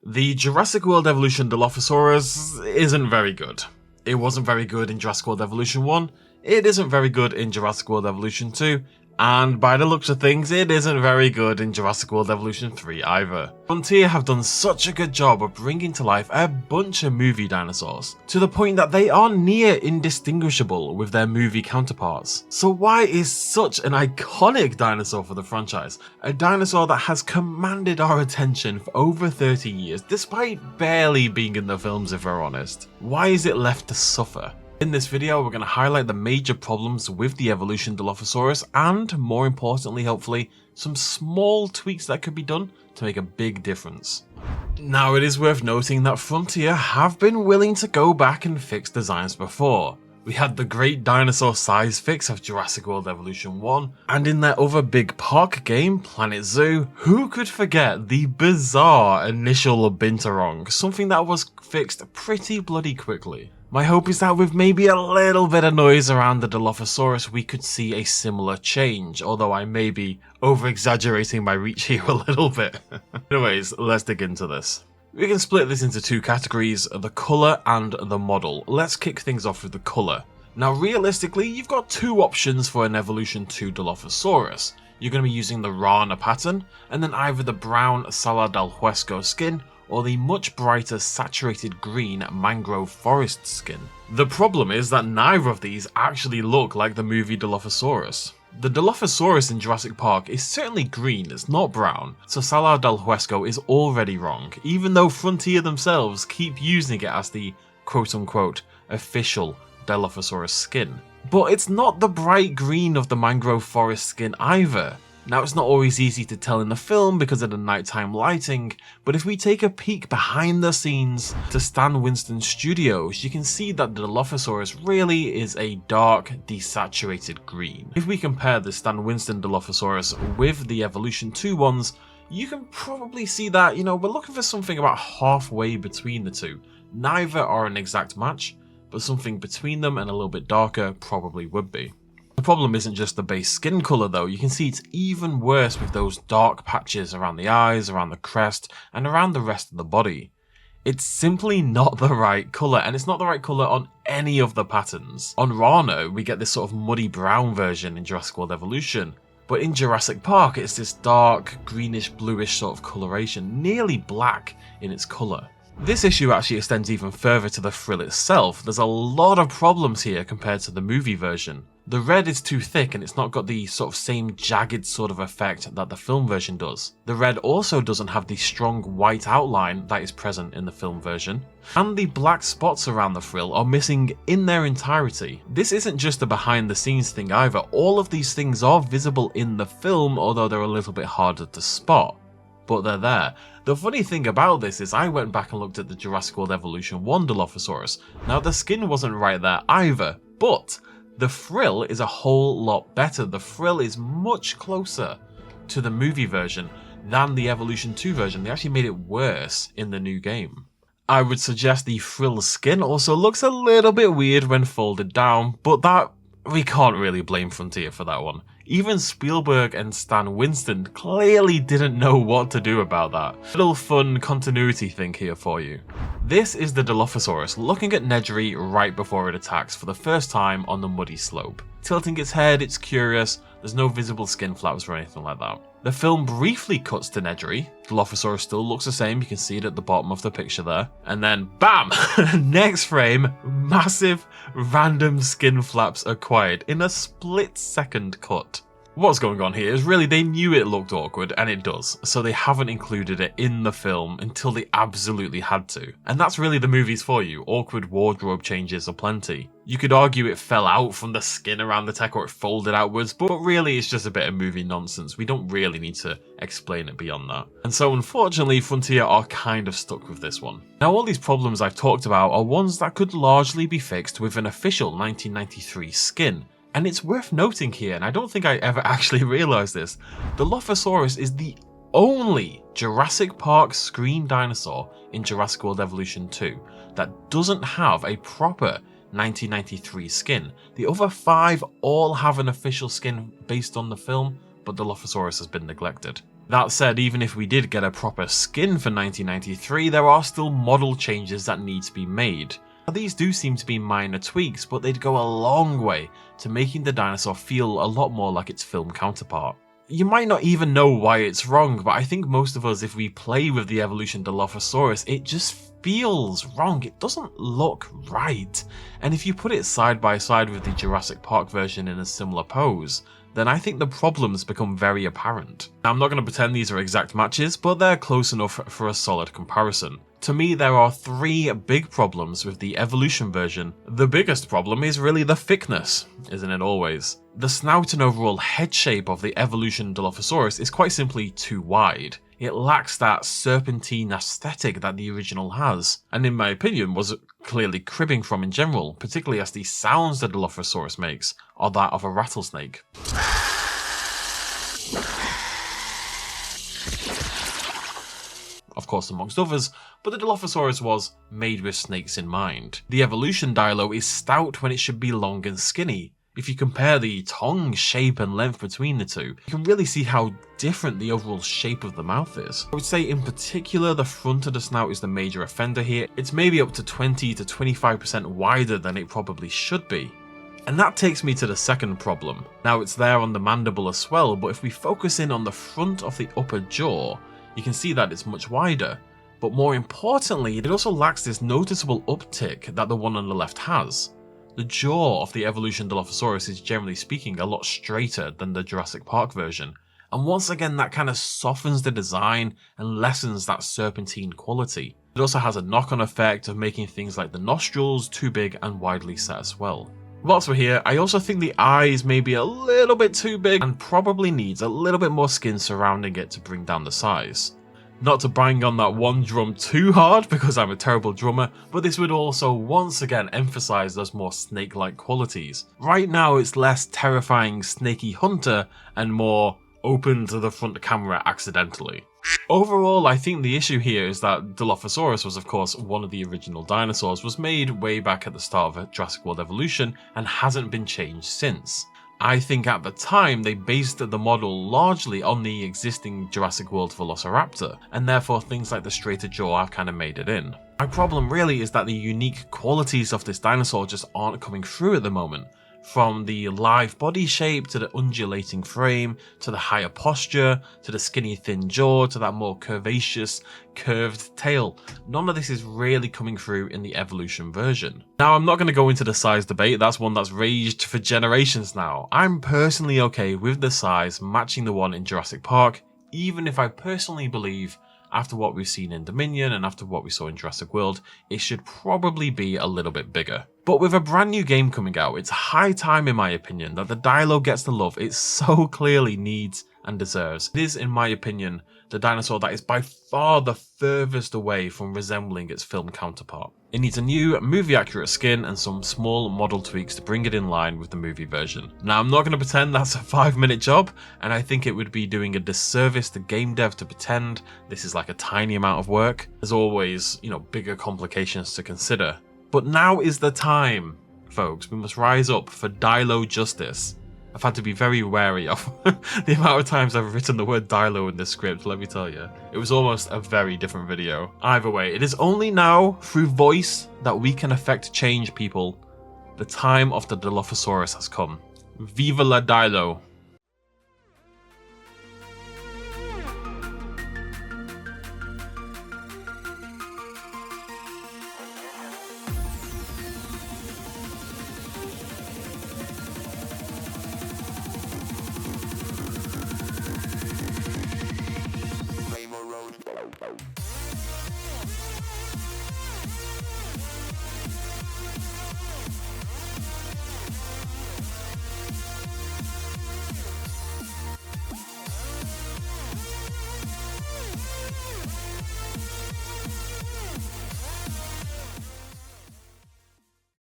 The Jurassic World Evolution Dilophosaurus isn't very good. It wasn't very good in Jurassic World Evolution 1, it isn't very good in Jurassic World Evolution 2, and by the looks of things, it isn't very good in Jurassic World Evolution 3 either. Frontier have done such a good job of bringing to life a bunch of movie dinosaurs, to the point that they are near indistinguishable with their movie counterparts. So why is such an iconic dinosaur for the franchise, a dinosaur that has commanded our attention for over 30 years despite barely being in the films if we're honest, why is it left to suffer? In this video, we're going to highlight the major problems with the evolution Dilophosaurus and, more importantly, hopefully, some small tweaks that could be done to make a big difference. Now, it is worth noting that Frontier have been willing to go back and fix designs before. We had the great dinosaur size fix of Jurassic World Evolution 1, and in their other big park game, Planet Zoo, who could forget the bizarre initial Binturong, something that was fixed pretty bloody quickly. My hope is that with maybe a little bit of noise around the Dilophosaurus, we could see a similar change, although I may be over-exaggerating my reach here a little bit. Anyways, let's dig into this. We can split this into two categories, the colour and the model. Let's kick things off with the colour. Now realistically, you've got two options for an Evolution 2 Dilophosaurus. You're going to be using the Rana pattern, and then either the brown Sala del Huesco skin, or the much brighter saturated green mangrove forest skin. The problem is that neither of these actually look like the movie Dilophosaurus. The Dilophosaurus in Jurassic Park is certainly green, it's not brown, so Sala del Huesco is already wrong, even though Frontier themselves keep using it as the quote-unquote official Dilophosaurus skin. But it's not the bright green of the mangrove forest skin either. Now, it's not always easy to tell in the film because of the nighttime lighting, but if we take a peek behind the scenes to Stan Winston Studios, you can see that the Dilophosaurus really is a dark, desaturated green. If we compare the Stan Winston Dilophosaurus with the Evolution 2 ones, you can probably see that, we're looking for something about halfway between the two. Neither are an exact match, but something between them and a little bit darker probably would be. The problem isn't just the base skin colour though, you can see it's even worse with those dark patches around the eyes, around the crest, and around the rest of the body. It's simply not the right colour, and it's not the right colour on any of the patterns. On Rana, we get this sort of muddy brown version in Jurassic World Evolution, but in Jurassic Park it's this dark, greenish, bluish sort of coloration, nearly black in its colour. This issue actually extends even further to the frill itself. There's a lot of problems here compared to the movie version. The red is too thick and it's not got the sort of same jagged sort of effect that the film version does. The red also doesn't have the strong white outline that is present in the film version. And the black spots around the frill are missing in their entirety. This isn't just a behind the scenes thing either, all of these things are visible in the film, although they're a little bit harder to spot. But they're there. The funny thing about this is I went back and looked at the Jurassic World Evolution 1 Dilophosaurus. Now the skin wasn't right there either, but the frill is a whole lot better. The frill is much closer to the movie version than the Evolution 2 version. They actually made it worse in the new game. I would suggest the frill skin also looks a little bit weird when folded down, but that we can't really blame Frontier for that one. Even Spielberg and Stan Winston clearly didn't know what to do about that. Little fun continuity thing here for you. This is the Dilophosaurus looking at Nedry right before it attacks for the first time on the muddy slope. Tilting its head, it's curious, there's no visible skin flaps or anything like that. The film briefly cuts to Nedry, Dilophosaurus still looks the same, you can see it at the bottom of the picture there, and then BAM! Next frame, massive random skin flaps acquired in a split second cut. What's going on here is really they knew it looked awkward, and it does, so they haven't included it in the film until they absolutely had to. And that's really the movies for you, awkward wardrobe changes aplenty. You could argue it fell out from the skin around the tech or it folded outwards, but really it's just a bit of movie nonsense, we don't really need to explain it beyond that. And so unfortunately Frontier are kind of stuck with this one. Now all these problems I've talked about are ones that could largely be fixed with an official 1993 skin. And it's worth noting here, and I don't think I ever actually realised this, Dilophosaurus is the only Jurassic Park screen dinosaur in Jurassic World Evolution 2 that doesn't have a proper 1993 skin. The other 5 all have an official skin based on the film, but Dilophosaurus has been neglected. That said, even if we did get a proper skin for 1993, there are still model changes that need to be made. Now, these do seem to be minor tweaks, but they'd go a long way to making the dinosaur feel a lot more like its film counterpart. You might not even know why it's wrong, but I think most of us, if we play with the Evolution Dilophosaurus, it just feels wrong. It doesn't look right. And if you put it side by side with the Jurassic Park version in a similar pose, then I think the problems become very apparent. Now, I'm not going to pretend these are exact matches, but they're close enough for a solid comparison. To me, there are three big problems with the Evolution version. The biggest problem is really the thickness, isn't it always? The snout and overall head shape of the Evolution Dilophosaurus is quite simply too wide. It lacks that serpentine aesthetic that the original has, and in my opinion was clearly cribbing from in general, particularly as the sounds the Dilophosaurus makes are that of a rattlesnake. Of course, amongst others, but the Dilophosaurus was made with snakes in mind. The Evolution Dilo is stout when it should be long and skinny. If you compare the tongue shape and length between the two, you can really see how different the overall shape of the mouth is. I would say in particular the front of the snout is the major offender here. It's maybe up to 20 to 25% wider than it probably should be. And that takes me to the second problem. Now, it's there on the mandible as well, but if we focus in on the front of the upper jaw, you can see that it's much wider. But more importantly, it also lacks this noticeable uptick that the one on the left has. The jaw of the Evolution Dilophosaurus is generally speaking a lot straighter than the Jurassic Park version, and once again that kind of softens the design and lessens that serpentine quality. It also has a knock-on effect of making things like the nostrils too big and widely set as well. Whilst we're here, I also think the eyes may be a little bit too big and probably needs a little bit more skin surrounding it to bring down the size. Not to bang on that one drum too hard because I'm a terrible drummer, but this would also once again emphasize those more snake-like qualities. Right now it's less terrifying snaky hunter and more open to the front camera accidentally. Overall, I think the issue here is that Dilophosaurus was of course one of the original dinosaurs, was made way back at the start of Jurassic World Evolution and hasn't been changed since. I think at the time they based the model largely on the existing Jurassic World Velociraptor, and therefore things like the straighter jaw have kind of made it in. My problem really is that the unique qualities of this dinosaur just aren't coming through at the moment. From the live body shape, to the undulating frame, to the higher posture, to the skinny thin jaw, to that more curvaceous, curved tail. None of this is really coming through in the Evolution version. Now, I'm not going to go into the size debate, that's one that's raged for generations now. I'm personally okay with the size matching the one in Jurassic Park, even if I personally believe after what we've seen in Dominion and after what we saw in Jurassic World, it should probably be a little bit bigger. But with a brand new game coming out, it's high time in my opinion that the Dilo gets the love it so clearly needs and deserves. It is, in my opinion, the dinosaur that is by far the furthest away from resembling its film counterpart. It needs a new, movie-accurate skin and some small model tweaks to bring it in line with the movie version. Now, I'm not going to pretend that's a 5-minute job, and I think it would be doing a disservice to game dev to pretend this is like a tiny amount of work. There's always, bigger complications to consider. But now is the time, folks. We must rise up for Dilo justice. I've had to be very wary of the amount of times I've written the word Dilo in this script, let me tell you. It was almost a very different video. Either way, it is only now, through voice, that we can affect change, people. The time of the Dilophosaurus has come. Viva la Dilo!